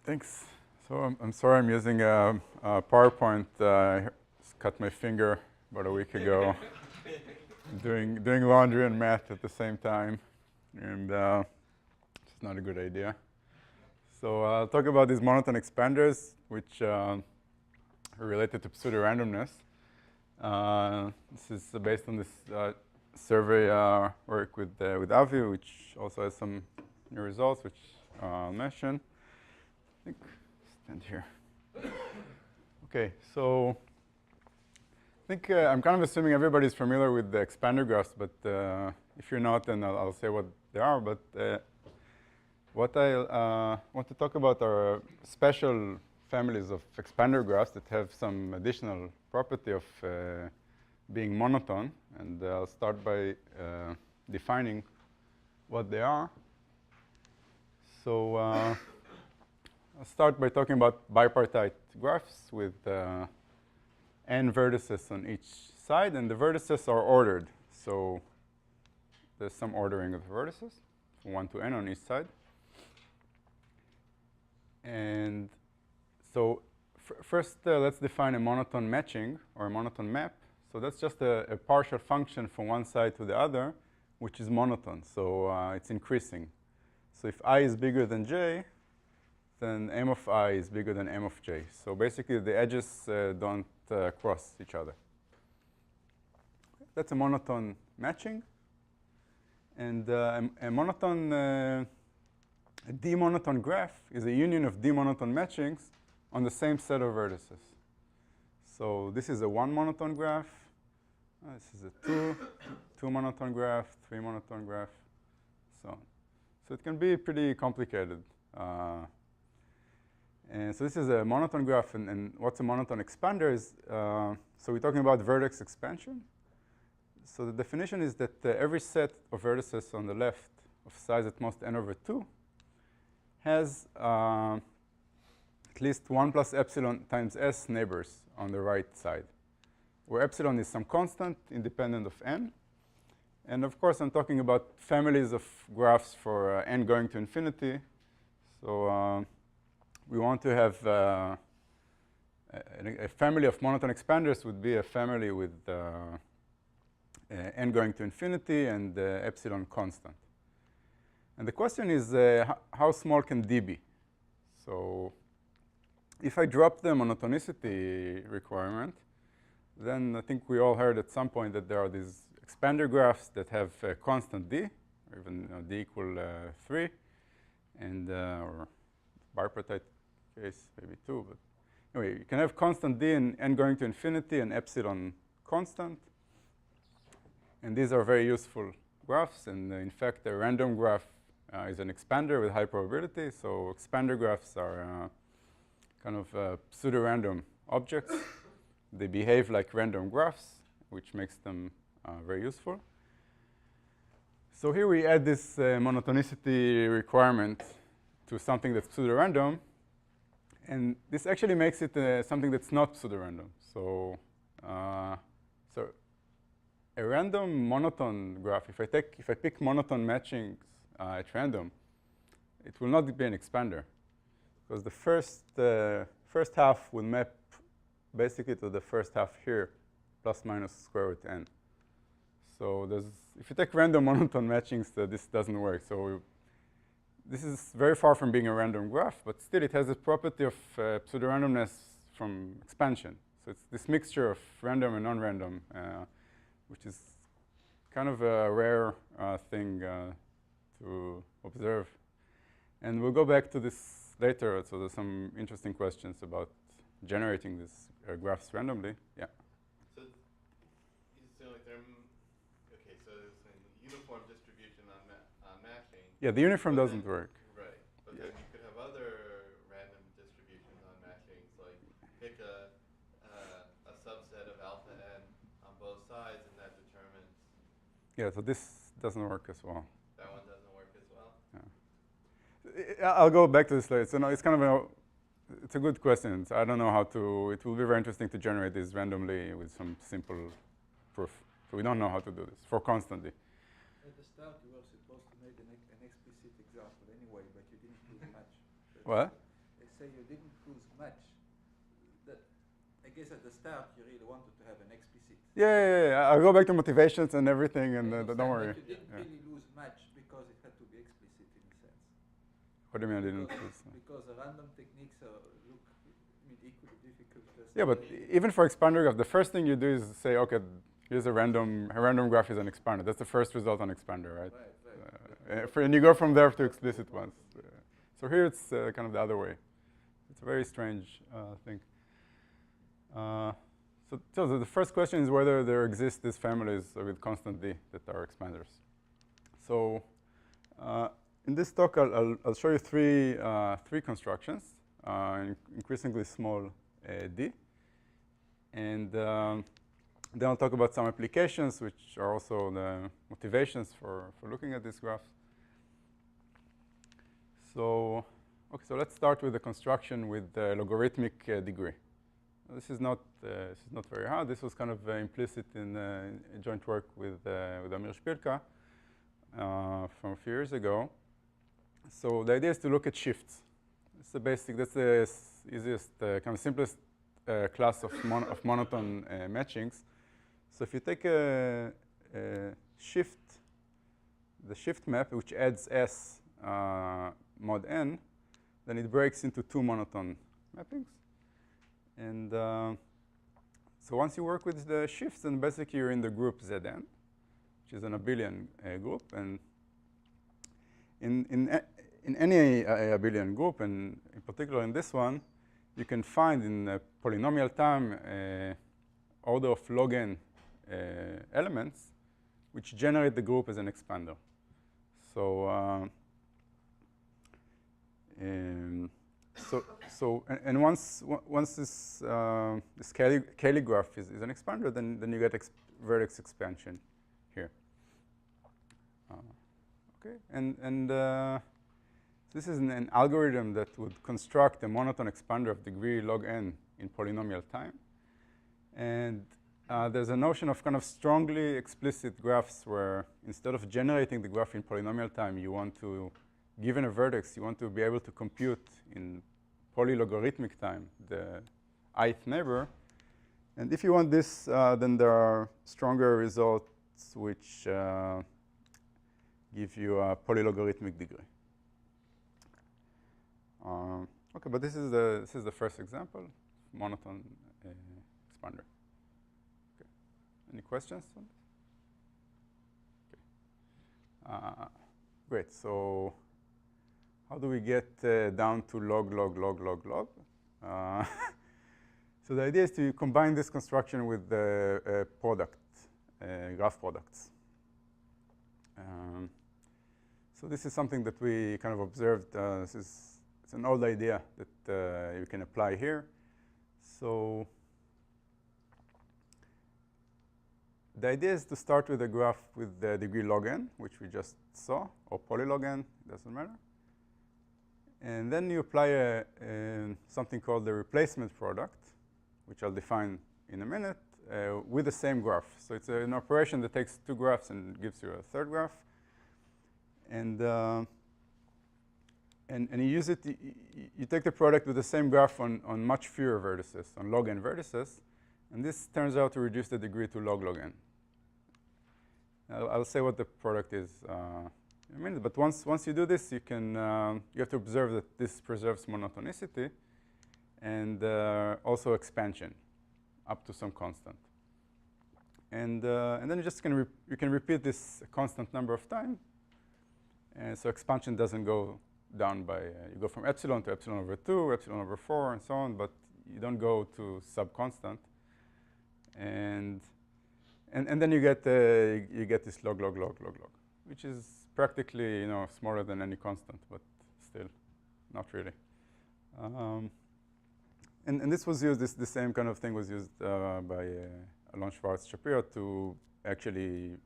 Thanks. So I'm sorry I'm using a PowerPoint. I cut my finger about a week ago doing laundry and math at the same time, and it's not a good idea. So I'll talk about these monotone expanders, which are related to pseudo-randomness. This is based on this survey work with Avi, which also has some new results, which I'll mention. I think stand here. Okay, so I think I'm kind of assuming everybody's familiar with the expander graphs, but if you're not, then I'll say what they are. But what I want to talk about are special families of expander graphs that have some additional property of being monotone. And I'll start by defining what they are. So I'll start by talking about bipartite graphs with n vertices on each side, and the vertices are ordered. So there's some ordering of the vertices, from 1 to n on each side. And so first, let's define a monotone matching or a monotone map. So that's just a partial function from one side to the other, which is monotone. So it's increasing. So if I is bigger than j, then m of I is bigger than m of j. So basically, the edges don't cross each other. That's a monotone matching. And a monotone, a d-monotone graph is a union of d-monotone matchings on the same set of vertices. So this is a 1 monotone graph. This is a 2 monotone graph, 3 monotone graph, so on. So it can be pretty complicated. And so this is a monotone graph, and what's a monotone expander is, so we're talking about vertex expansion. So the definition is that every set of vertices on the left of size at most n over 2 has at least 1 plus epsilon times s neighbors on the right side, where epsilon is some constant independent of n. And of course, I'm talking about families of graphs for n going to infinity. So we want to have a family of monotone expanders would be a family with n going to infinity and epsilon constant. And the question is, how small can d be? So if I drop the monotonicity requirement, then I think we all heard at some point that there are these expander graphs that have constant d, or even d equal 3, and or bipartite case maybe 2. But anyway, you can have constant d and n going to infinity and epsilon constant. And these are very useful graphs. And in fact, a random graph is an expander with high probability. So expander graphs are kind of pseudo-random objects. They behave like random graphs, which makes them very useful. So here we add this monotonicity requirement to something that's pseudo-random. And this actually makes it something that's not pseudo-random. So a random monotone graph, if I pick monotone matchings at random, it will not be an expander, because the first half will map basically to the first half here, plus minus square root n. So if you take random monotone matchings, this doesn't work. So this is very far from being a random graph, but still it has a property of pseudo-randomness from expansion. So it's this mixture of random and non-random, which is kind of a rare thing to observe. And we'll go back to this later. So there's some interesting questions about generating these graphs randomly. Yeah. So okay, so there's a uniform distribution on matching. Yeah, the uniform doesn't work. Right, but then you could have other random distributions on matchings, like pick a subset of alpha n on both sides, and that determines. Yeah, so this doesn't work as well. That one doesn't work as well? Yeah. I'll go back to this later. So no, it's kind of it's a good question. So I don't know how to, it will be very interesting to generate this randomly with some simple proof. So we don't know how to do this for constantly. At the start, you were supposed to make an explicit example anyway, but you didn't do much. What? say you didn't lose much. That I guess at the start you really wanted to have an explicit. Yeah. I'll go back to motivations and everything, and don't worry. But you didn't really lose much because it had to be explicit in a sense. What do you mean I didn't lose? Because the random techniques look equally difficult. Yeah, but even for expander graph, the first thing you do is say, okay, here's a random graph is an expander. That's the first result on expander, right? Right. And you go from there to explicit ones. So here it's kind of the other way. It's a very strange thing. So the first question is whether there exist these families with constant d that are expanders. So in this talk, I'll show you three constructions, increasingly small d. And then I'll talk about some applications, which are also the motivations for looking at these graphs. So let's start with the construction with the logarithmic degree. This is not very hard. This was kind of implicit in joint work with Amir Shpilka from a few years ago. So the idea is to look at shifts. That's the easiest, kind of simplest class of monotone matchings. So if you take a shift, the shift map, which adds S mod n, then it breaks into two monotone mappings. And so once you work with the shifts, then basically you're in the group Zn, which is an abelian group. And in any abelian group, and in particular in this one, you can find in polynomial time order of log n elements which generate the group as an expander. So once this Cayley graph is an expander, then you get vertex expansion here. Okay, and this is an algorithm that would construct a monotone expander of degree log n in polynomial time. And there's a notion of kind of strongly explicit graphs where instead of generating the graph in polynomial time, you want to, given a vertex, you want to be able to compute in polylogarithmic time the ith neighbor. And if you want this, then there are stronger results which give you a polylogarithmic degree. Okay, but this is the first example, monotone expander. Okay. Any questions on this? Okay. Great. So how do we get down to log? So the idea is to combine this construction with the graph products. So this is something that we kind of observed. It's an old idea that you can apply here. So the idea is to start with a graph with the degree log n, which we just saw, or polylog n, doesn't matter. And then you apply something called the replacement product, which I'll define in a minute, with the same graph. So it's an operation that takes two graphs and gives you a third graph. And you use it, you take the product with the same graph on much fewer vertices, on log n vertices. And this turns out to reduce the degree to log n. I'll say what the product is in a minute. But once you do this, you have to observe that this preserves monotonicity and also expansion up to some constant. And then you can repeat this a constant number of times. And so expansion doesn't go down by, you go from epsilon to epsilon over 2, epsilon over 4, and so on, but you don't go to sub-constant. And then you get this log, which is practically smaller than any constant, but still not really. And this was used, the same kind of thing was used by Alon Schwartz Shapiro to actually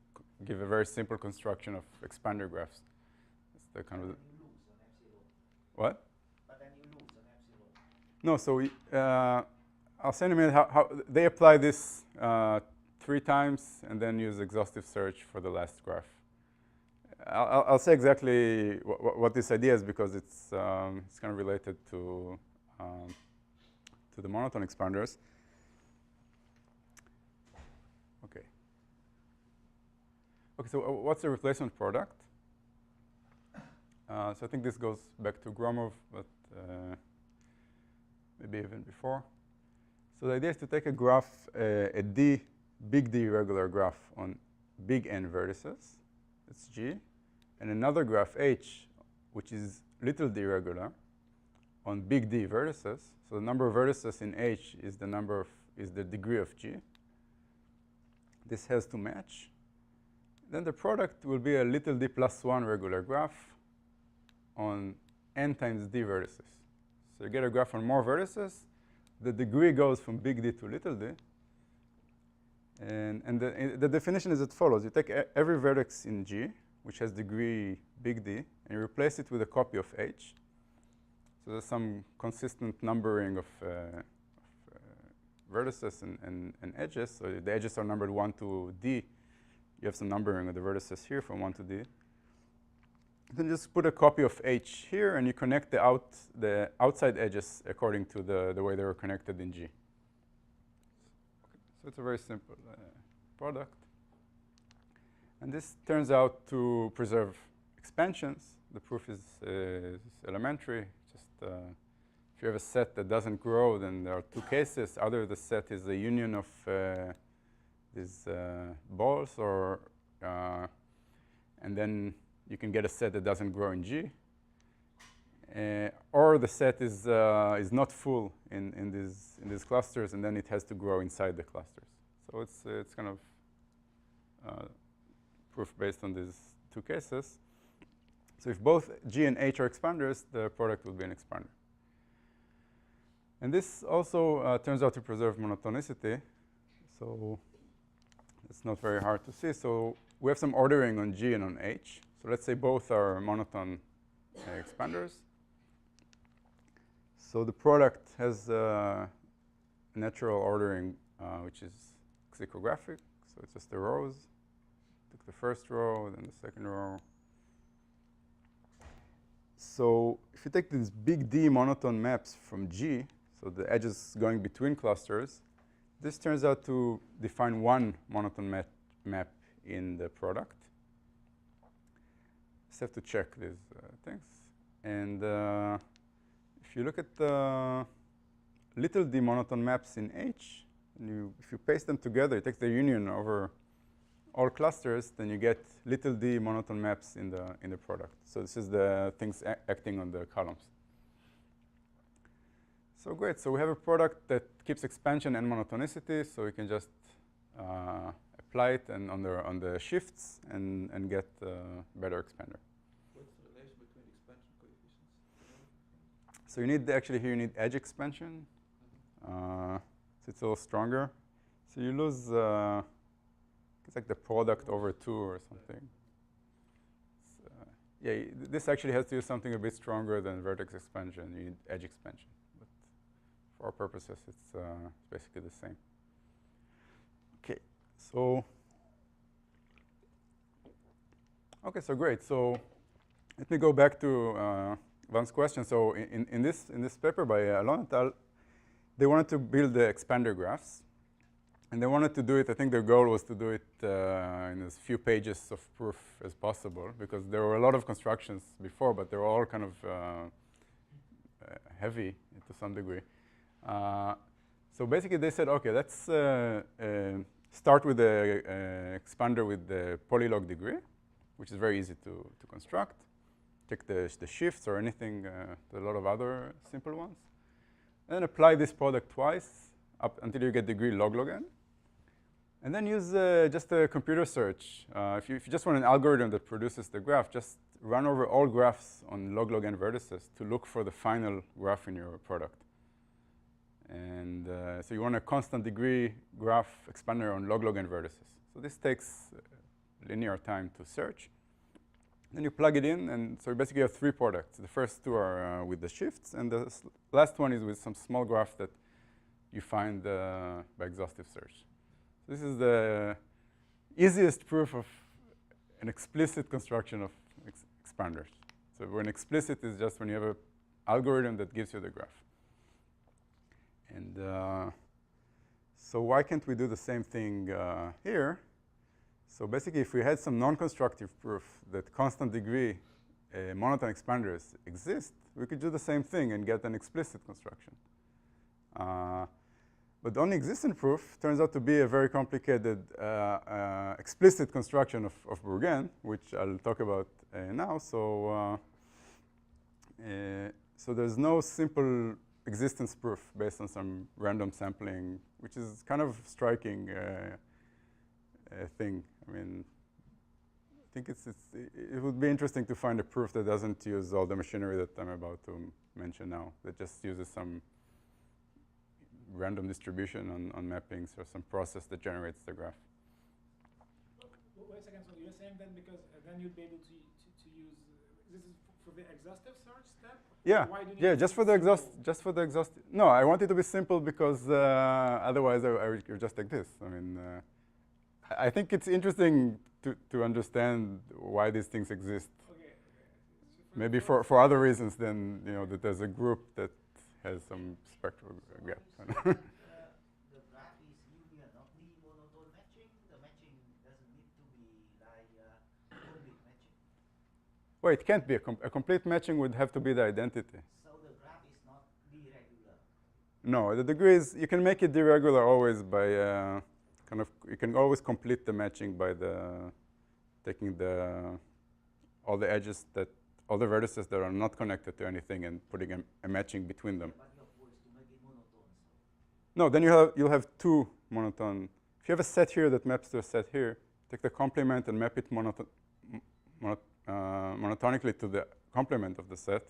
give a very simple construction of expander graphs. It's the kind of what? But then you lose an epsilon. No, so I'll say in a minute how they apply this 3 times and then use exhaustive search for the last graph. I'll say exactly what this idea is because it's kind of related to to the monotone expanders. Okay. Okay, so what's the replacement product? So I think this goes back to Gromov, but maybe even before. So the idea is to take a graph, a big D regular graph on big N vertices, that's G, and another graph H, which is little d regular, on big D vertices. So the number of vertices in H is the degree of G. This has to match. Then the product will be a little d plus 1 regular graph on n times d vertices. So you get a graph on more vertices. The degree goes from big D to little d. And the definition is as follows. You take every vertex in G, which has degree big D, and you replace it with a copy of H. So there's some consistent numbering of vertices and edges. So the edges are numbered 1 to D. You have some numbering of the vertices here from 1 to D. Then just put a copy of H here, and you connect the outside edges according to the way they were connected in G. So it's a very simple product. And this turns out to preserve expansions. The proof is elementary. Just if you have a set that doesn't grow, then there are two cases. Either the set is a union of these balls, and then you can get a set that doesn't grow in G. Or the set is not full in these clusters, and then it has to grow inside the clusters. So it's kind of proof based on these two cases. So if both G and H are expanders, the product will be an expander. And this also turns out to preserve monotonicity. So it's not very hard to see. So we have some ordering on G and on H. So let's say both are monotone expanders. So the product has natural ordering, which is lexicographic. So it's just the rows. Took the first row, then the second row. So if you take these big D monotone maps from G, so the edges going between clusters, this turns out to define one monotone map in the product. Just have to check these things. And if you look at the little d monotone maps in H, and if you paste them together, it takes the union over all clusters, then you get little d monotone maps in the product. So this is the things acting on the columns. So great. So we have a product that keeps expansion and monotonicity, so we can just apply it and on the shifts and get better expander. What's the relation between expansion coefficients? So you need actually here you need edge expansion. So it's a little stronger. So you lose it's like the product over 2 or something. Yeah, this actually has to do something a bit stronger than vertex expansion. You need edge expansion. But for our purposes, it's basically the same. Okay, so great. So let me go back to Van's question. So in this paper by Lonatal, they wanted to build the expander graphs. And they wanted to do it, I think their goal was to do it in as few pages of proof as possible, because there were a lot of constructions before, but they were all kind of heavy to some degree. So basically they said, okay, let's start with the expander with the polylog degree, which is very easy to construct. Take the shifts or anything, a lot of other simple ones. And then apply this product twice up until you get degree log n. And then use just a computer search. If you just want an algorithm that produces the graph, just run over all graphs on log n vertices to look for the final graph in your product. And so you want a constant degree graph expander on log n vertices. So this takes linear time to search. Then you plug it in, and so you basically have 3 products. The first 2 are with the shifts, and the last one is with some small graph that you find by exhaustive search. This is the easiest proof of an explicit construction of expanders. So when explicit is just when you have an algorithm that gives you the graph. And so why can't we do the same thing here? So basically, if we had some non-constructive proof that constant degree monotone expanders exist, we could do the same thing and get an explicit construction. But the only existent proof turns out to be a very complicated explicit construction of Bourgain, which I'll talk about now. So there's no simple existence proof based on some random sampling, which is kind of striking thing. I mean, I think it would be interesting to find a proof that doesn't use all the machinery that I'm about to mention now, that just uses some random distribution on mappings or some process that generates the graph. Wait a second, so you're saying then because then you'd be able to use, this is for the exhaustive search step? Yeah, Why do you yeah, need just for the exhaust. No, I want it to be simple because otherwise I would just take this. I mean, I think it's interesting to understand why these things exist. Okay. Maybe for other reasons than, that there's a group that has some spectral gap. The graph is union of the monotone matching. The matching doesn't need to be like complete matching. Well, it can't be. A complete matching would have to be the identity. So the graph is not irregular. No, the degree is, you can make it irregular always by you can always complete the matching by taking all the edges all the vertices that are not connected to anything and putting a matching between them. But your goal is to make it monotone. No, then you'll have two monotone. If you have a set here that maps to a set here, take the complement and map it monotonically to the complement of the set.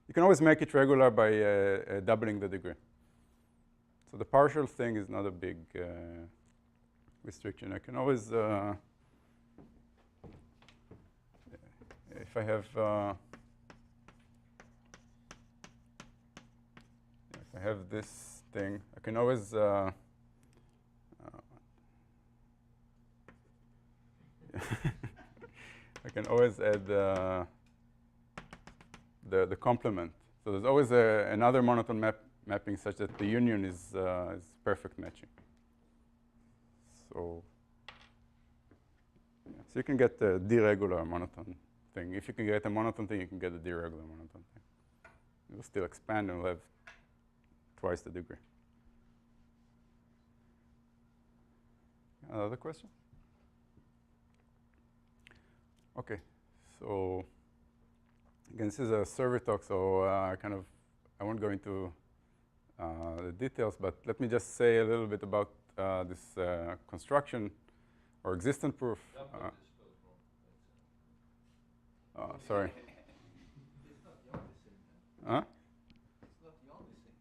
You can always make it regular by doubling the degree. So the partial thing is not a big restriction. I can always, if I have this thing, I can always I can always add the complement. So there's always another monotone mapping such that the union is perfect matching. So you can get the deregular monotone thing. If you can get a monotone thing, you can get a deregular monotone thing. It will still expand and will have twice the degree. Another question? Okay, so again, this is a survey talk, so I won't go into the details, but let me just say a little bit about this construction or existent proof. Sorry. It's not the only thing. Huh? It's not the only thing.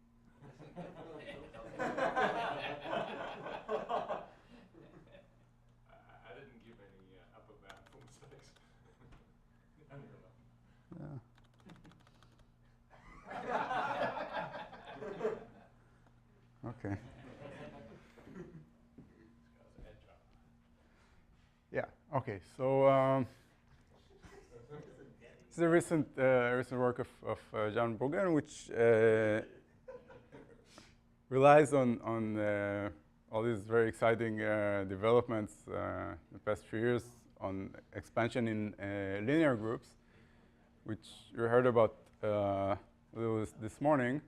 I didn't give any upper bound for mistakes. Okay. Yeah. Okay. So this is a recent work of John Bourgain, which relies on all these very exciting developments in the past few years on expansion in linear groups, which you heard about a little this morning.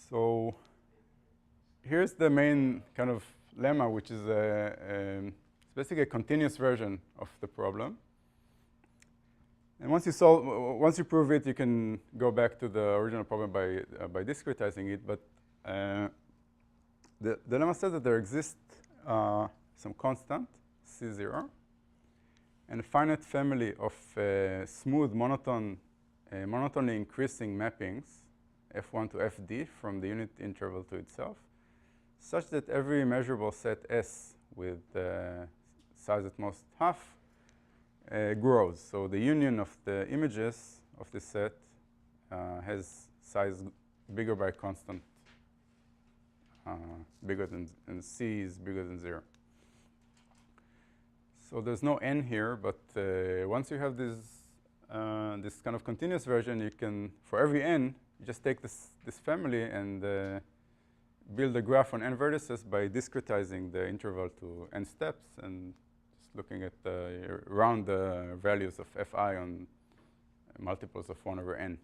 So here's the main kind of lemma, which is it's basically a continuous version of the problem. And once you prove it, you can go back to the original problem by discretizing it. But the lemma says that there exists some constant C0 and a finite family of smooth monotonely increasing mappings F1 to Fd from the unit interval to itself, such that every measurable set S with size at most half grows. So the union of the images of this set has size bigger by a constant, bigger than, and C is bigger than 0. So there's no n here, but once you have these this kind of continuous version, you can, for every n, you just take this family and build a graph on n vertices by discretizing the interval to n steps and just looking at round values of fi on multiples of 1 over n.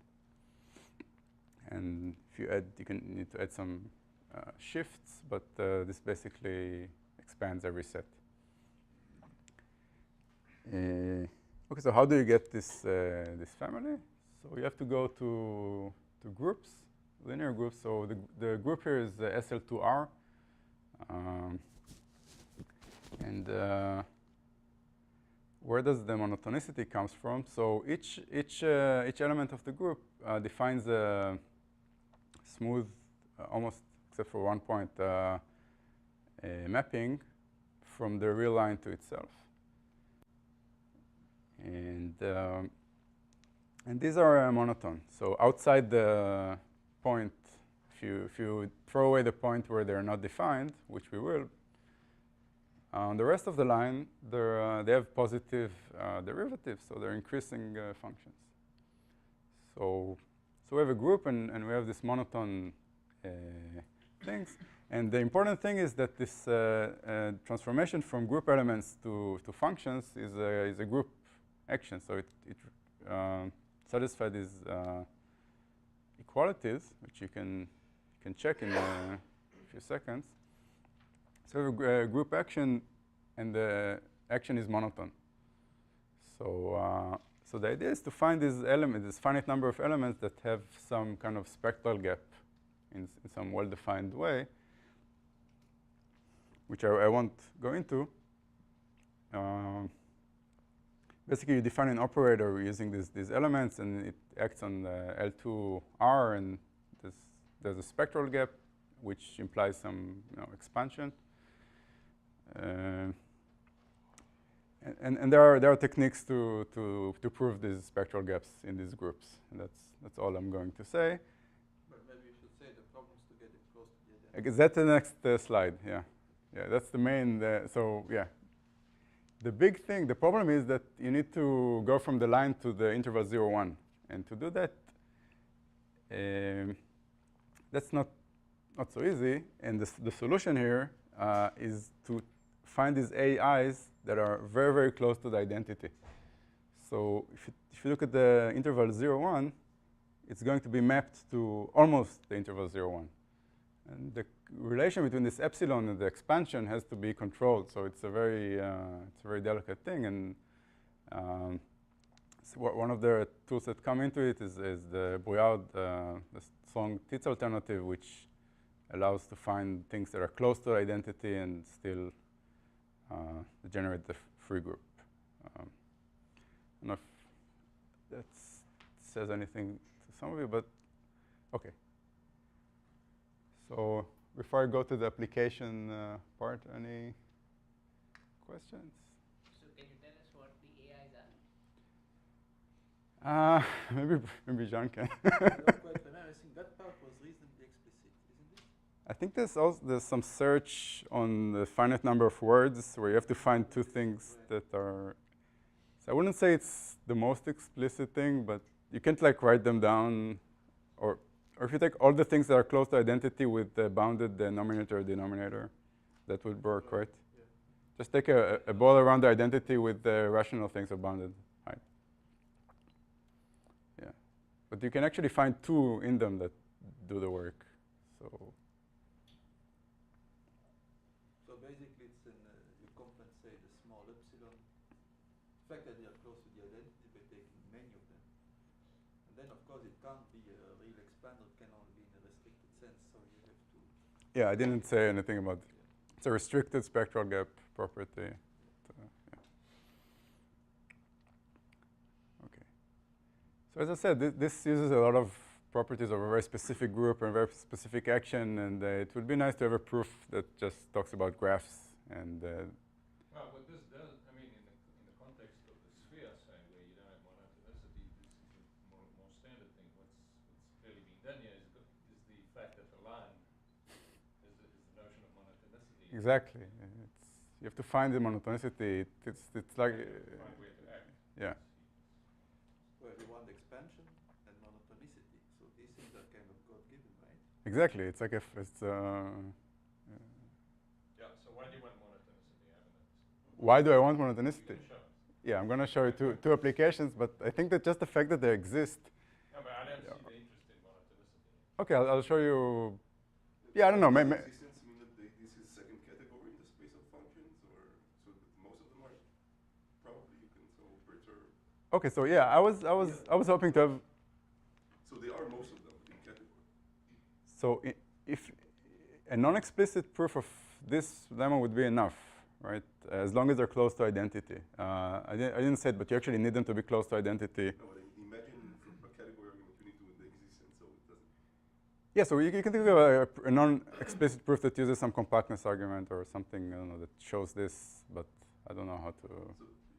And if you add, you need to add some shifts, but this basically expands every set. Okay, so how do you get this this family? So you have to go to groups, linear groups. So the group here is SL2R, and where does the monotonicity comes from? So each element of the group defines a smooth, almost except for one point, a mapping from the real line to itself. And these are monotone. So outside the point, if you throw away the point where they're not defined, which we will, on the rest of the line, they have positive derivatives, so they're increasing functions. So we have a group, and we have this monotone things. And the important thing is that this transformation from group elements to functions is a group action. So it satisfies these equalities, which you can check in a few seconds. So we have a group action, and the action is monotone. So so the idea is to find these elements, this finite number of elements that have some kind of spectral gap in some well-defined way, which I won't go into. Basically, you define an operator using these elements, and it acts on the L2R, and there's a spectral gap, which implies some expansion. And there are techniques to prove these spectral gaps in these groups, and that's all I'm going to say. But maybe you should say the problems to get it close to the identity. That's the next slide. Yeah, that's the main. So yeah, the big thing, the problem is that you need to go from the line to the interval 0, 1, and to do that, that's not so easy. And the solution here is to find these AIs that are very, very close to the identity. So if you look at the interval 0, 1, it's going to be mapped to almost the interval 0, 1. And the relation between this epsilon and the expansion has to be controlled. So it's a very delicate thing. And so one of the tools that come into it is the Brouillard, the strong Tits alternative, which allows to find things that are close to identity and still generate the free group. I don't know if that says anything to some of you, but okay. So before I go to the application part, any questions? So can you tell us what the AIs are? Maybe John can. I'm not quite familiar. I think that part was reasonably explicit, isn't it? I think there's some search on the finite number of words where you have to find two things that are. So I wouldn't say it's the most explicit thing, but you can't like write them down, or if you take all the things that are close to identity with the bounded numerator, that would work, right? Yeah. Just take a ball around the identity with the rational things of bounded height. Yeah, but you can actually find two in them that do the work. So basically, it's you compensate the small epsilon. The fact that they are close to the identity by taking many of them. And then, of course, it can't be a real expander. It can only be in a restricted sense. So you have to. yeah, I didn't say anything about it. It's a restricted spectral gap property. Okay. So as I said, this uses a lot of properties of a very specific group and very specific action, and it would be nice to have a proof that just talks about graphs. And well, what this does, I mean, in the context of the sphere side, where you don't have monotonicity, this is a more standard thing. What's clearly being done here is the fact that the line is the notion of monotonicity. exactly, you have to find the monotonicity. It's like Find a way to act. yeah. Well, expansion and monotonicity. So these things are kind of God-given, right? Exactly. It's like if it's. Yeah, so why do you want monotonicity? I haven't understood. Why do I want You're monotonicity? gonna show us. Yeah, I'm going to show you two applications, but I think that just the fact that they exist. No, but I don't Yeah. see the interest in monotonicity. Okay, I'll show you. Yeah, I don't know. Existence mean that this is second category in the space of functions, or so that most of them are probably you can so perturb. Okay, so yeah, I was hoping to have. So they are most of them in category. So if a non-explicit proof of this lemma would be enough, right? As long as they're close to identity. I didn't say it, but you actually need them to be close to identity. No, but imagine from a category argument you need to the existence, so it doesn't. Yeah, so you can think of a non-explicit proof that uses some compactness argument or something, I don't know, that shows this, but I don't know how to. So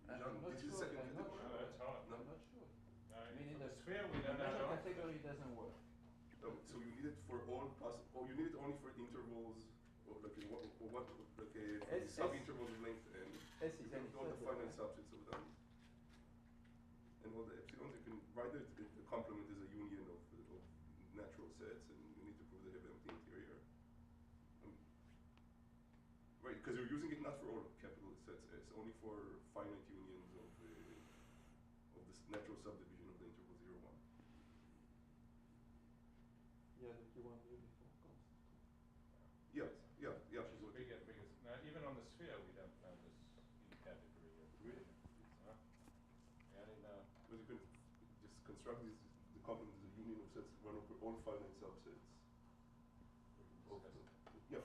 I'm Jean, not this is sure, second I'm not category. No, that's hard. No, I'm not sure. No, I mean, in for the the sphere, we don't measure know. category doesn't work. no, so you need it for all possible. Or you need it only for intervals, or like for the sub-intervals of length n. Yes, You can go the finite subsets of them. And all the epsilons, you can write it, the complement is a union of natural sets, and you need to prove they have empty interior. Right, because you're using it not for all capital sets S, only for finite unions of this natural subdivision of the interval 0, 1. Yeah, that you want uniform constant. Yeah, yeah, yeah. Which is bigger. Now, even on the sphere, we don't know this in category of Really? huh? Yeah, I didn't know. But you can just construct this, the complement is a union of sets run over all finite subsets. Of the, yeah,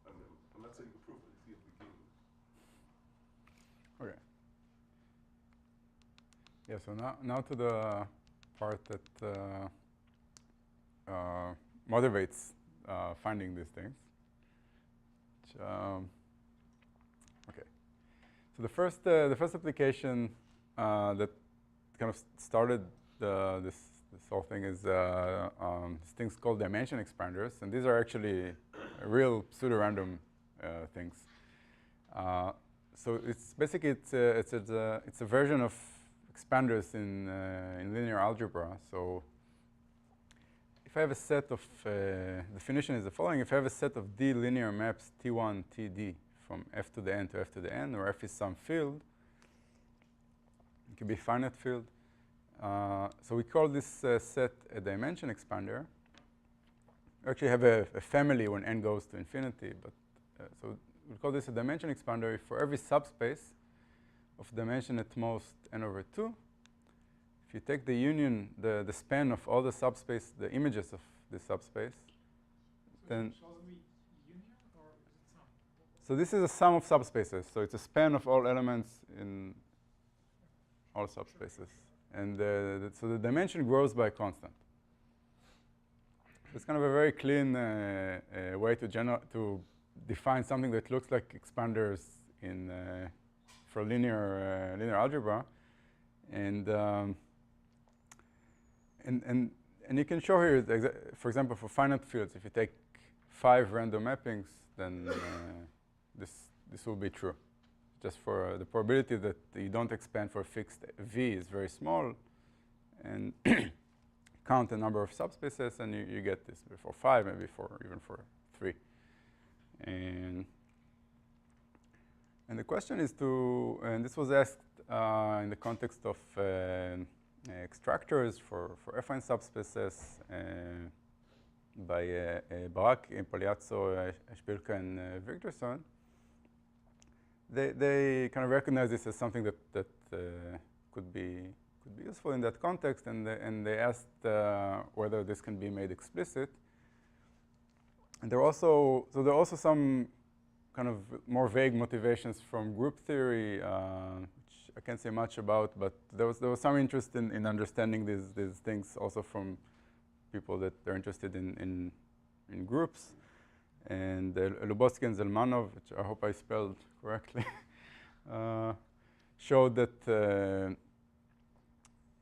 I'm not saying the proof, but it's the beginning. Okay. Yeah, so now to the part that motivates finding these things. Which, okay. So the first application that kind of started this whole thing is these things called dimension expanders, and these are actually real pseudo-random things. So it's basically it's a version of expanders in linear algebra. So if I have a set of definition is the following: if I have a set of D linear maps T1 TD from F to the n to F to the n, where F is some field, it can be a finite field. So we call this set a dimension expander. We actually have a family when n goes to infinity, but so we call this a dimension expander if for every subspace of dimension at most n over 2, if you take the union, the span of all the subspace, the images of the subspace, So then it shows me union or is it sum? so this is a sum of subspaces. So it's a span of all elements in all subspaces. And so the dimension grows by constant. So it's kind of a very clean way to define something that looks like expanders in for linear algebra, and you can show here, for example, for finite fields, if you take 5 random mappings, then this will be true. Just for the probability that you don't expand for a fixed v is very small, and count the number of subspaces, and you get this for 5, maybe even for 3. And the question is and this was asked in the context of extractors for affine subspaces by Barak, Pagliazzo, Shpilka, and Wigderson. They kind of recognize this as something that could be useful in that context, and they asked whether this can be made explicit. And there are also some kind of more vague motivations from group theory, which I can't say much about, but there was some interest in understanding these things also from people that are interested in groups. And Lubotsky and Zelmanov, which I hope I spelled correctly, showed that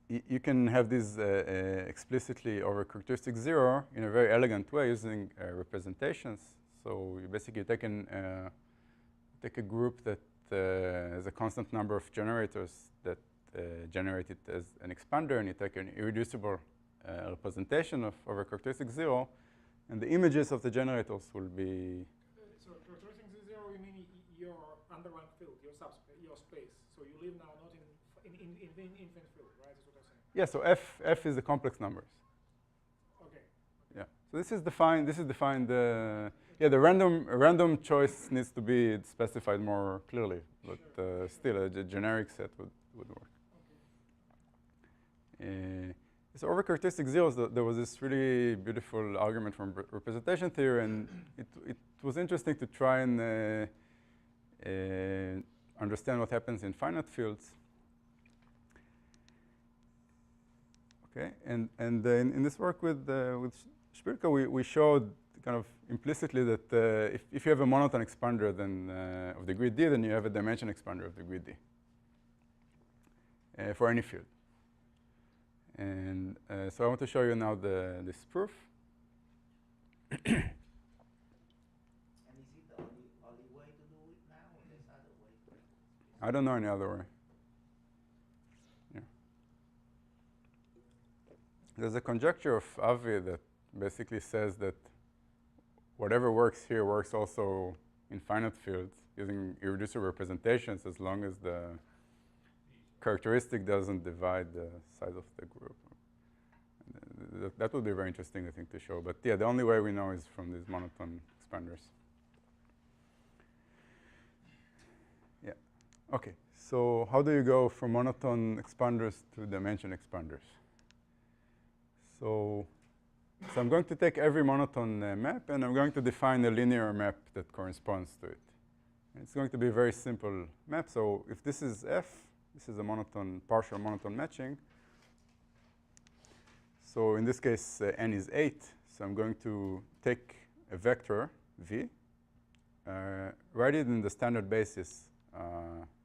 you can have these explicitly over characteristic 0 in a very elegant way using representations. So you basically take a group that has a constant number of generators that generate it as an expander, and you take an irreducible representation of over characteristic 0, and the images of the generators will be. So characteristic 0, you mean your underlying field, your subspace, your space. So you live now not in infinite field, right? That's what I'm saying. Yeah. So f is the complex numbers. Okay. Yeah. So this is defined. Yeah, the random choice needs to be specified more clearly, but still a generic set would work. Okay. So over characteristic zeros, there was this really beautiful argument from representation theory, and it was interesting to try and understand what happens in finite fields. Okay, and in this work with Shpilka, we showed kind of implicitly that if you have a monotone expander then of degree d, then you have a dimension expander of degree d for any field. And so I want to show you now this proof. And is it the only way to do it now, or there's other ways? I don't know any other way. Yeah. There's a conjecture of Avi that basically says that whatever works here works also in finite fields using irreducible representations as long as the characteristic doesn't divide the size of the group. That would be very interesting, I think, to show. But yeah, the only way we know is from these monotone expanders. Yeah. Okay. So how do you go from monotone expanders to dimension expanders? So I'm going to take every monotone map, and I'm going to define a linear map that corresponds to it. And it's going to be a very simple map. So if this is F, this is a monotone, partial monotone matching. So in this case, n is 8. So I'm going to take a vector, v, write it in the standard basis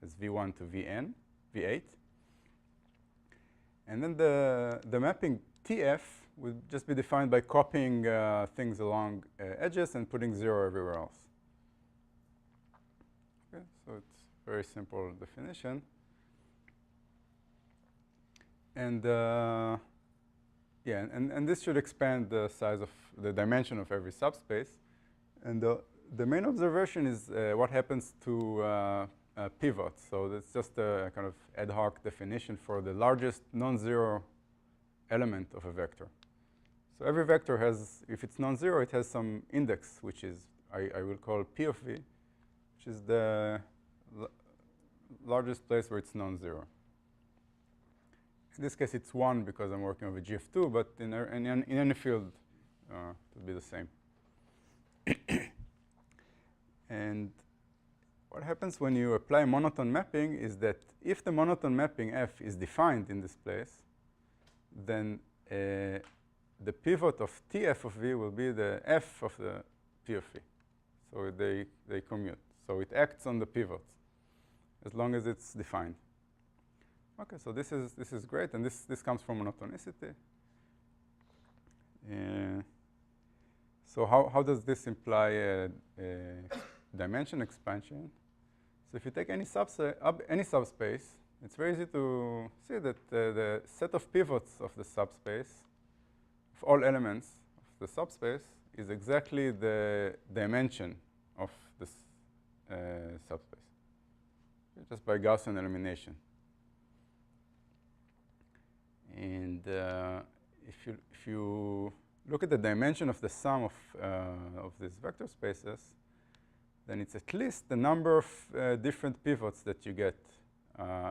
as v1 to vn, v8. And then the mapping tf would just be defined by copying things along edges and putting 0 everywhere else. Okay, so it's a very simple definition. And yeah, and this should expand the size of the dimension of every subspace. And the main observation is what happens to pivots. So that's just a kind of ad hoc definition for the largest non-zero element of a vector. So every vector has, if it's non-zero, it has some index, which is, I will call P of V, which is the largest place where it's non-zero. In this case, it's 1 because I'm working over G of 2, but in any field, it will be the same. And what happens when you apply monotone mapping is that if the monotone mapping F is defined in this place, then the pivot of Tf of V will be the F of the P of V. So they commute. So it acts on the pivots as long as it's defined. Okay, so this is great, and this comes from monotonicity. So how does this imply a dimension expansion? So if you take any subspace, it's very easy to see that the set of pivots of the subspace, of all elements of the subspace, is exactly the dimension of this subspace, just by Gaussian elimination. And if you look at the dimension of the sum of these vector spaces, then it's at least the number of different pivots that you get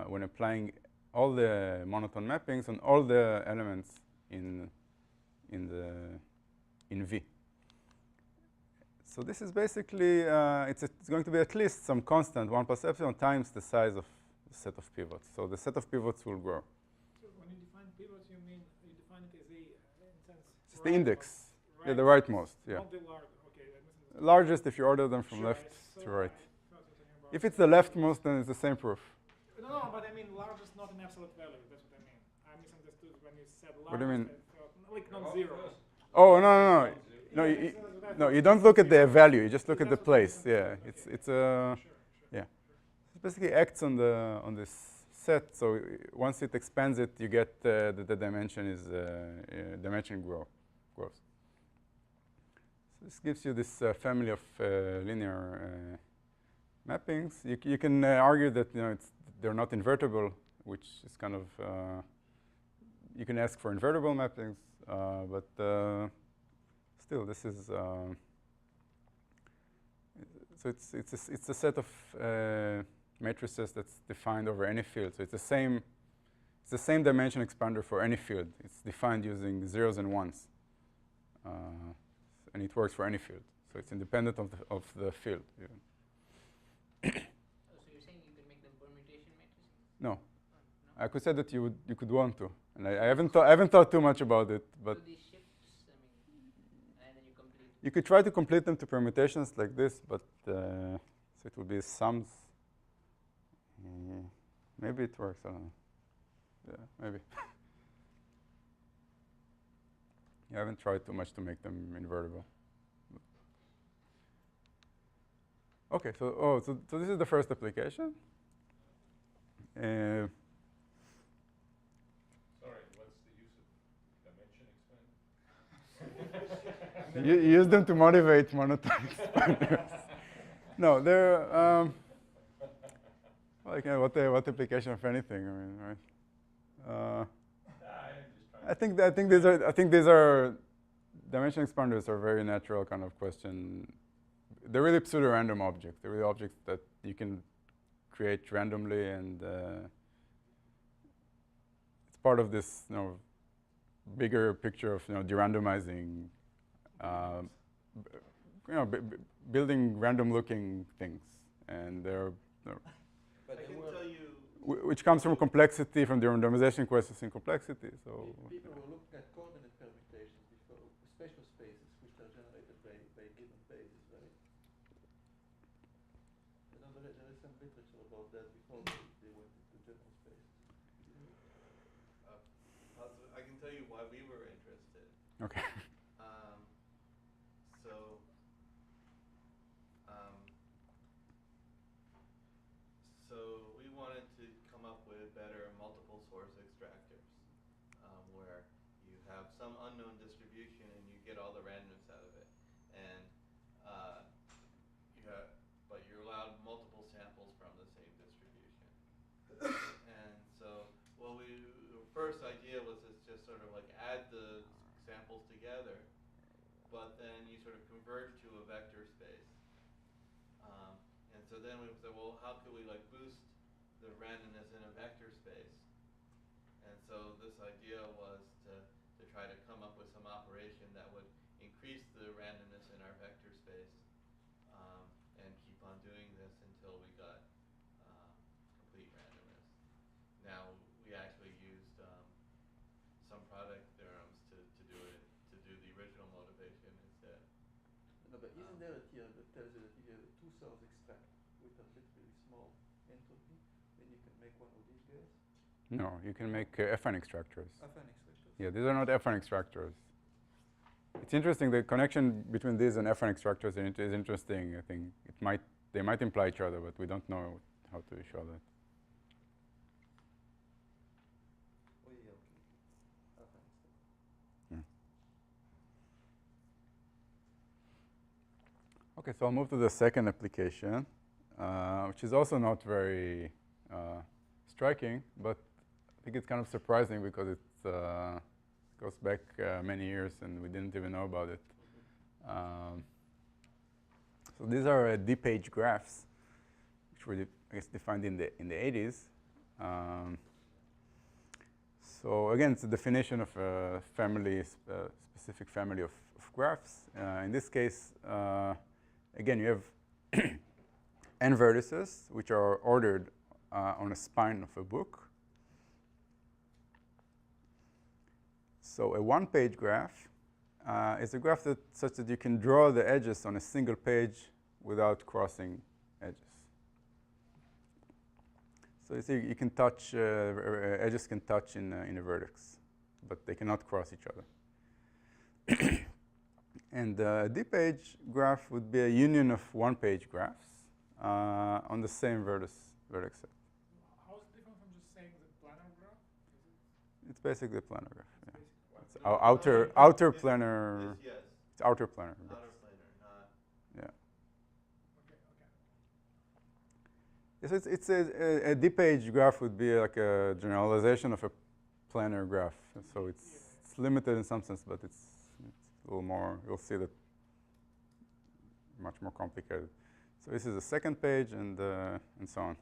when applying all the monotone mappings on all the elements in V. So this is basically, it's going to be at least some constant, 1 plus epsilon times the size of the set of pivots. So the set of pivots will grow. So when you define pivots, you mean you define it as a, in sense, It's the index. Yeah, the rightmost. Yeah. Not the large. Okay. Largest if you order them from left to right. If it's the leftmost, then it's the same proof. No, but I mean largest not an absolute value. That's what I mean. I misunderstood when you said largest. What do you mean? Like non-zero. Oh, no, you don't look at the value. You just look at the place. Yeah, it's a yeah. It basically acts on this set. So once it expands it, you get the dimension is dimension grows. So this gives you this family of linear mappings. You can argue that they're not invertible, which is kind of you can ask for invertible mappings, but still this is so it's a set of matrices that's defined over any field. So it's the same dimension expander for any field. It's defined using zeros and ones, and it works for any field. So it's independent of the field. Oh, so you're saying you can make them permutation matrices? No, No. I could say that you could want to, and I haven't thought too much about it, but. So these shifts, I mean, and then you complete. You could try to complete them to permutations like this, but so it will be sums. Maybe it works. I don't know. Yeah, maybe. I haven't tried too much to make them invertible. Okay, so this is the first application. Sorry, what's the use of dimension expander? You use them to motivate monotone expanders. No, they're like what application of anything? I mean, right? I think these are dimension expanders are very natural kind of question. They're really pseudo-random objects. They're really objects that you can create randomly, and it's part of this bigger picture of de-randomizing. Building random-looking things, and they're But I they can were, tell you. which comes from complexity, from the randomization questions in complexity. So people were looking at coordinate permutations before, special spaces which are generated by given bases, right? There is some literature about that before they went into general spaces. I can tell you why we were interested. okay. So we wanted to come up with better multiple source extractors, where you have some unknown distribution and you get all the randomness out of it, and but you're allowed multiple samples from the same distribution. And so, the first idea was to just sort of like add the samples together, but then you sort of converge to a vector space. And so then we said, well, how could we like boost the randomness in a vector space? And so this idea was to try to come up with some operation that would increase the randomness in our vector space, and keep on doing this until we got complete randomness. Now we actually used some product theorems to do the original motivation instead. No, but isn't there a theorem that tells you that if you have a two-source extractor with a literally small entropy, then you can make one of these guys? No, you can make affine extractors. Affine extractors. Yeah, these are not affine extractors. It's interesting. The connection between these and affine extractors is interesting. I think they might imply each other, but we don't know how to show that. Oh yeah, okay. Affine extractor. Okay, so I'll move to the second application, which is also not very striking, but I think it's kind of surprising because it goes back many years and we didn't even know about it. So these are D-page graphs, which were, I guess, defined in the 80s. So again, it's a definition of a family, specific family of graphs. In this case, again, you have n vertices, which are ordered on a spine of a book. So a one-page graph is a graph such that you can draw the edges on a single page without crossing edges. So you see, you can touch, edges can touch in a vertex, but they cannot cross each other. And a D-page graph would be a union of one-page graphs on the same vertex set. How is it different from just It's basically a planar graph. Yeah. Basic. It's No, outer planar. Yes, It's outer planar. outer graphs. planar, not. Yeah. Okay, okay. Yes, it's a D-page graph would be like a generalization of a planar graph. So it's limited in some sense, but it's a little more. You'll see that much more complicated. So this is the second page, and so on.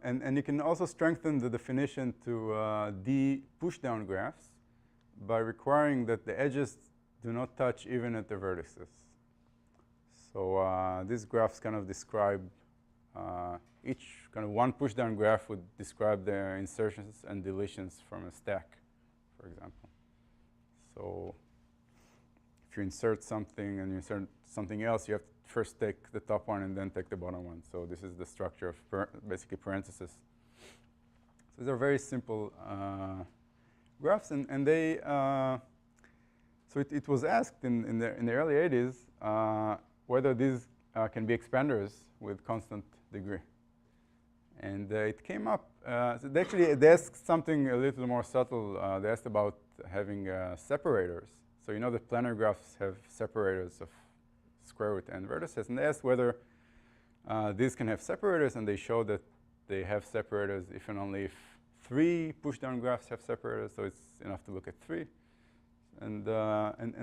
And you can also strengthen the definition to D push-down graphs by requiring that the edges do not touch even at the vertices. So these graphs kind of describe each kind of one push-down graph would describe the insertions and deletions from a stack, for example. So if you insert something and you insert something else, you have to first take the top one and then take the bottom one. So this is the structure of basically parentheses. So these are very simple graphs, and they. So it was asked in the early 80s whether these can be expanders with constant degree, and it came up. So they asked something a little more subtle. They asked about having separators. So you know that planar graphs have separators of square root and vertices, and they asked whether these can have separators, and they showed that they have separators if and only if 3 push-down graphs have separators, so it's enough to look at 3. And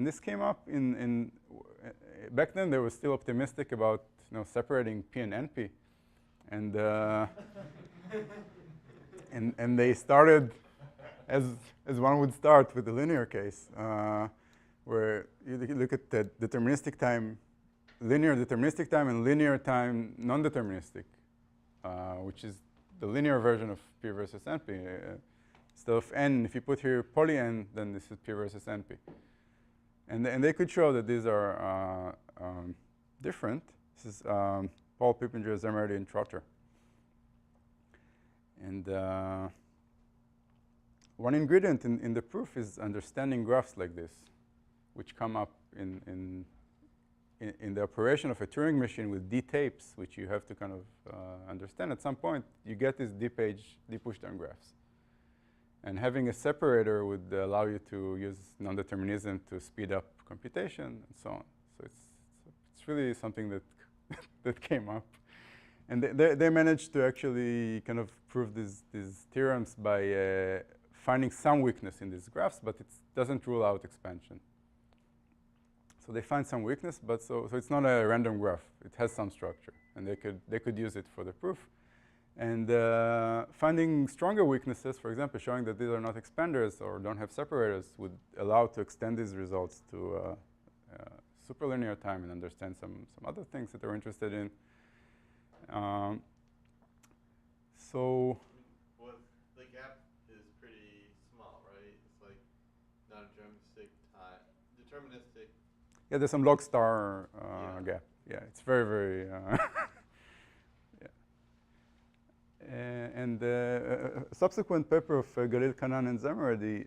this came up in back then they were still optimistic about separating P and NP, and they started as one would start with the linear case, where you look at the deterministic time, linear deterministic time, and linear time non-deterministic, which is the linear version of P versus NP. Instead of n, if you put here poly n, then this is P versus NP. And they could show that these are different. This is Paul, Pippinger, Zemerdi, and Trotter. And one ingredient in the proof is understanding graphs like this, which come up in the operation of a Turing machine with D tapes, which you have to kind of understand. At some point, you get these D push-down graphs. And having a separator would allow you to use non-determinism to speed up computation and so on. So it's really something that that came up. And they managed to actually kind of prove these theorems by finding some weakness in these graphs, but it doesn't rule out expansion. So they find some weakness, but so it's not a random graph. It has some structure, and they could use it for the proof. And finding stronger weaknesses, for example, showing that these are not expanders or don't have separators, would allow to extend these results to superlinear time and understand some other things that they're interested in. So Well, the gap is pretty small, right? It's like non-deterministic time. Deterministic. yeah, there's some log star Yeah. gap. Yeah, it's very, very. And a subsequent paper of Galil Kanan and Zemerdi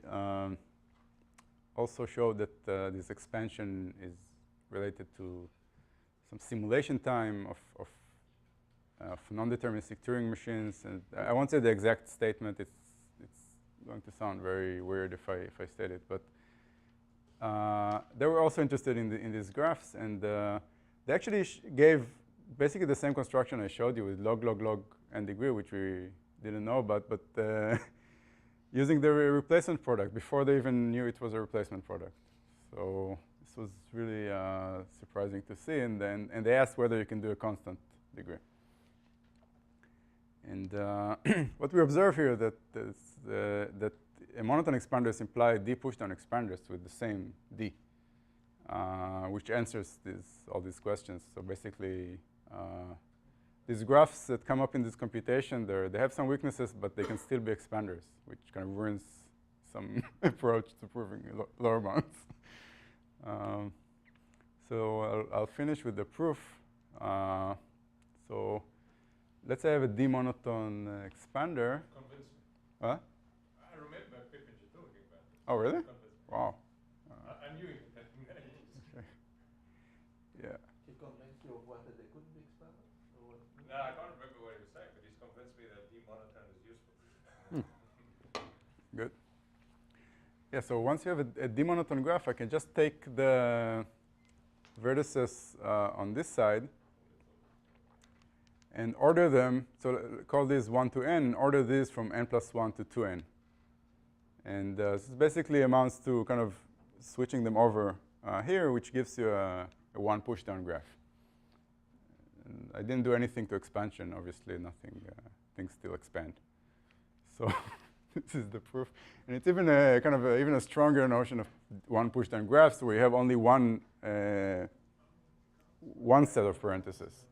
also showed that this expansion is related to some simulation time of non-deterministic Turing machines. And I won't say the exact statement. It's going to sound very weird if I state it. But they were also interested in these graphs, and they actually gave basically the same construction I showed you with log, log, log, and degree, which we didn't know about, but using the replacement product before they even knew it was a replacement product. So this was really surprising to see, and they asked whether you can do a constant degree. And what we observe here that a monotone expanders imply D pushdown expanders with the same D, which answers all these questions. So basically, these graphs that come up in this computation, they have some weaknesses, but they can still be expanders, which kind of ruins some approach to proving lower bounds. So I'll finish with the proof. So let's say I have a D-monotone expander. Convince me. Huh? I remember Pippinger talking about this. Oh, really? Convince me. Wow. I knew it. Yeah. He convinced you of what, that they couldn't be expanded? No, I can't remember what he was saying, but he's convinced me that demonotone is useful. Good. Yeah, so once you have a demonotone graph, I can just take the vertices on this side and order them. So call these 1 to n, and order these from n plus 1 to 2n. And this basically amounts to kind of switching them over here, which gives you a one pushdown graph. And I didn't do anything to expansion, obviously, nothing. Things still expand. So this is the proof. And it's even a kind of even a stronger notion of one pushdown graphs where you have only one set of parentheses.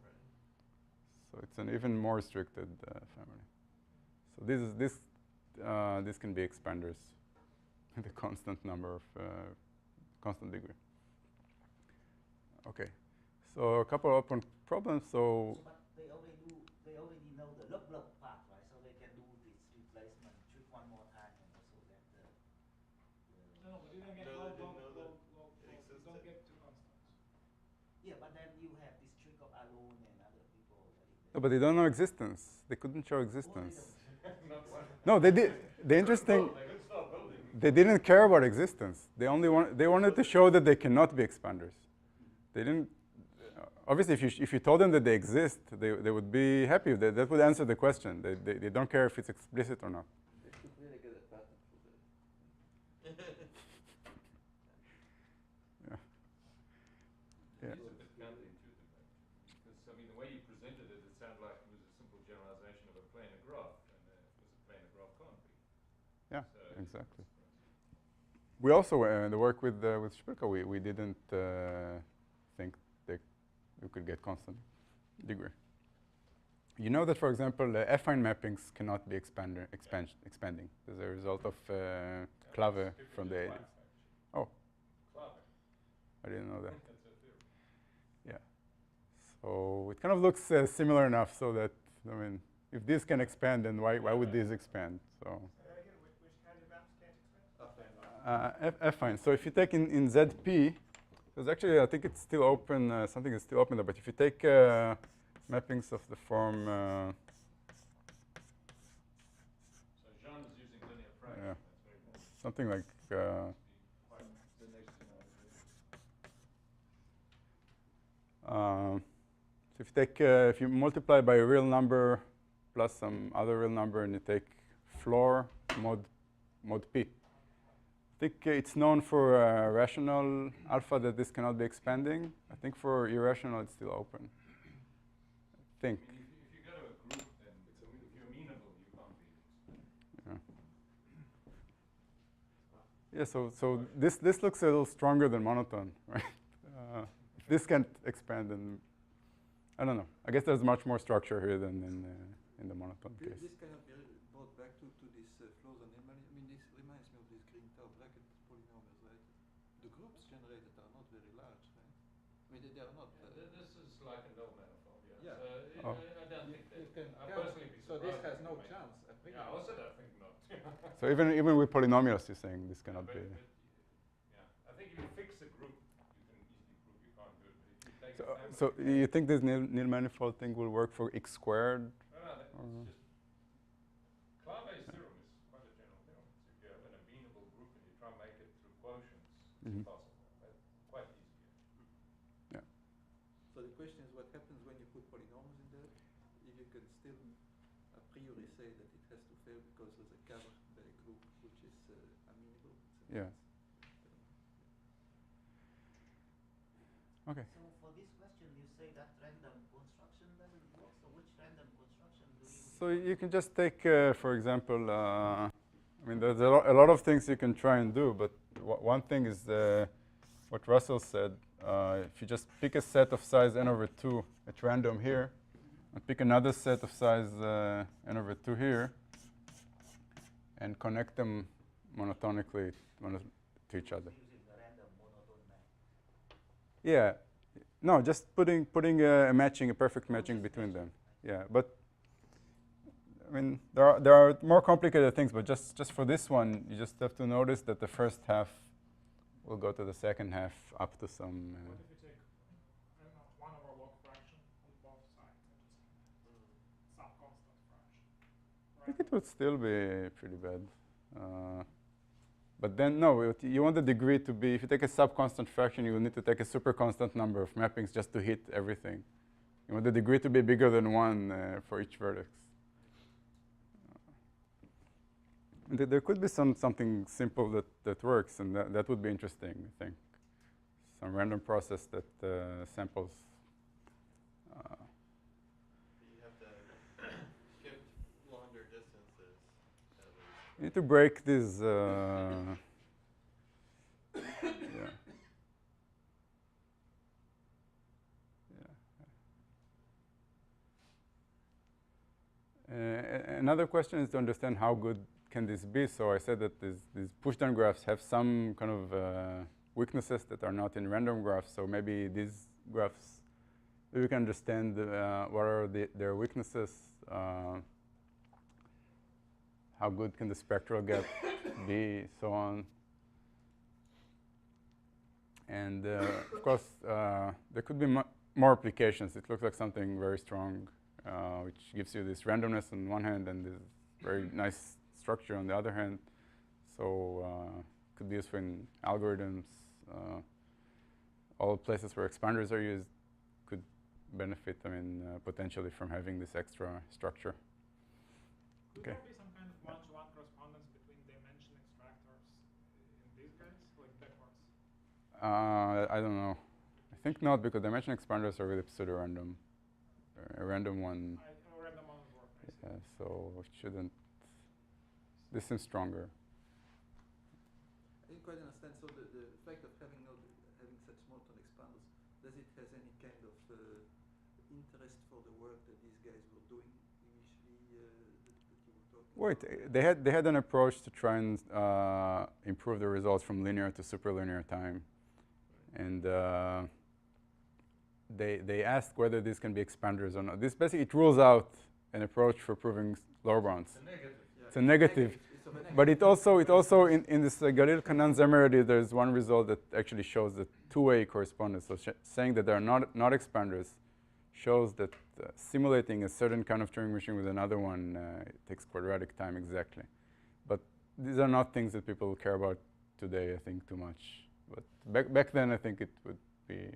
So it's an even more restricted family. So this can be expanders with a constant number of constant degree. Okay, so a couple of open problems. So But they already know the log part, right? So they can do this replacement trick one more time and also get the No, but you don't get No, log, they log, didn't know log, that log, it log. You existed. don't get two constants. yeah, but then you have this trick of Alone and other people already. no, but they don't know existence. They couldn't show Oh, they existence. don't. Not one. No, they did. The interesting, They could start building. they didn't care about existence. They wanted to show that they cannot be expanders. They didn't. Obviously, if you told them that they exist, they would be happy with that. That would answer the question. They don't care if it's explicit or not. They should really get a patent for that. Yeah. It's a bit counterintuitive, actually. Because, I mean, the way you presented it, it sounded like it was a simple generalization of a planar graph, and of course a planar graph can't be. Yeah, So exactly. We also, in the work with Shpilka, we didn't think that we could get constant degree. You know that, for example, affine mappings cannot be expanding as a result of Clave from the 80s. Oh, Clave. I didn't know that. That's a theory. Yeah. So it kind of looks similar enough so that, I mean, if this can expand, then why would these expand? So. Which kind of maps can't expand? Affine. So if you take in ZP, because actually I think it's still open, something is still open there, but if you take mappings of the form, So Jean is using linear fraction. Yeah. That's very important. something like, The next so if you take, if you multiply by a real number plus some other real number and you take floor mod P. I think it's known for rational alpha that this cannot be expanding. I think for irrational it's still open. I think. I mean, if you go to a group, then if you're amenable, you can't be. Yeah, so this looks a little stronger than monotone, right? If this can't expand, then I don't know. I guess there's much more structure here than in the monotone case. This cannot be brought back to this flows and I mean, this reminds me of these green tau bracket polynomials, right? The groups generated are not very large, right? I mean, they are not. This is like a null manifold, yeah. Yeah. So Oh. I don't think that. You can I count. personally be So this surprised has if no you make it. chance. I think. Yeah, I also don't think not. So even with polynomials, you're saying this cannot be. Yeah, I think if you fix a group, you can easily prove you can't do it. But if you take a family, So you think this nil manifold thing will work for x squared? no, it's just Clave's theorem is quite a general theorem. So if you have an amenable group and you try and make it through quotients, Mhm. it's possible. That's quite easy. So the question is, what happens when you put polynomials in there? If you can still a priori say that it has to fail because there's a cover by a group which is amenable. Yeah. Okay. So for this question, you say that random construction doesn't work. So which random construction do you? So you can just take, for example, I mean, there's a lot of things you can try and do, but one thing is what Russell said. If you just pick a set of size n over 2 at random here, and pick another set of size n over 2 here, and connect them monotonically to each other. Using the random monotone map. Yeah, no, just putting a matching, a perfect matching between them. Yeah, but I mean there are more complicated things, but just for this one, you just have to notice that the first half will go to the second half up to some. What if you take, I don't know, 1 over log fraction on both sides? sub-constant fraction. I think it would still be pretty bad. But then, no, you want the degree to be, if you take a sub-constant fraction, you will need to take a super constant number of mappings just to hit everything. You want the degree to be bigger than 1 for each vertex. And there could be something simple that works, and that would be interesting, I think. Some random process that samples. You have to shift longer distances, at least. You need to break these. Another question is to understand how good can this be. So I said that these pushdown graphs have some kind of weaknesses that are not in random graphs. So maybe these graphs, maybe we can understand what are their weaknesses. How good can the spectral gap be, so on. And of course, there could be more applications. It looks like something very strong, which gives you this randomness on one hand and this very nice structure on the other hand. So could be useful in algorithms. All places where expanders are used could benefit, potentially from having this extra structure. Could Okay. there be some kind of one-to-one correspondence between dimension extractors in these guys, like backwards? I don't know. I think not, because dimension expanders are really pseudo-random. A random one. Random ones work. Yeah, so it shouldn't. This seems stronger. I didn't quite understand. So the fact of having such monotone expanders, does it has any kind of interest for the work that these guys were doing initially that you were talking Wait, about? they had an approach to try and improve the results from linear to superlinear time, and they asked whether these can be expanders or not. This basically it rules out an approach for proving low bounds. It's a negative. Yeah, It's a negative. It's of a negative. But it also in this Galil-Canaan-Zemeradi, there's one result that actually shows the two-way correspondence. So saying that they're not expanders shows that simulating a certain kind of Turing machine with another one it takes quadratic time exactly. But these are not things that people care about today, I think, too much. But back then, I think it would be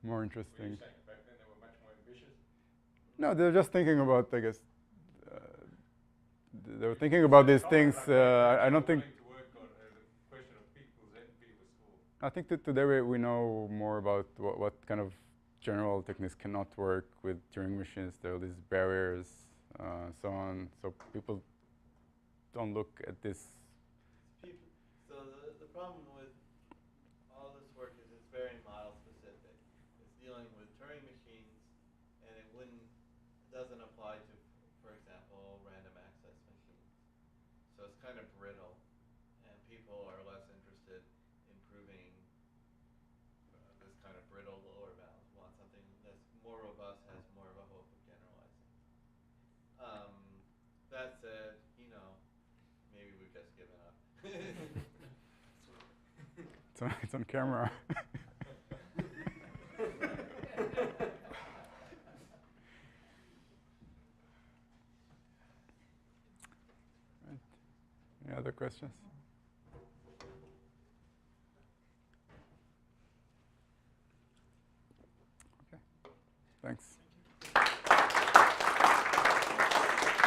more Were interesting. you saying back then they were much more ambitious? No, they're just thinking about, I guess, they were thinking about these things. I don't think. To work on the question of people's envy was all. I think that today we know more about what kind of general techniques cannot work with Turing machines. There are these barriers, so on. So people don't look at this. So the problem with all this work is it's very model specific. It's dealing with Turing machines, and it doesn't apply to, for example, random access machines. So it's kind of brittle, and people are less interested in proving this kind of brittle lower bounds. Want something that's more robust, has more of a hope of generalizing. That said, maybe we've just given up. It's on camera. Right. Any other questions? Okay. Thanks.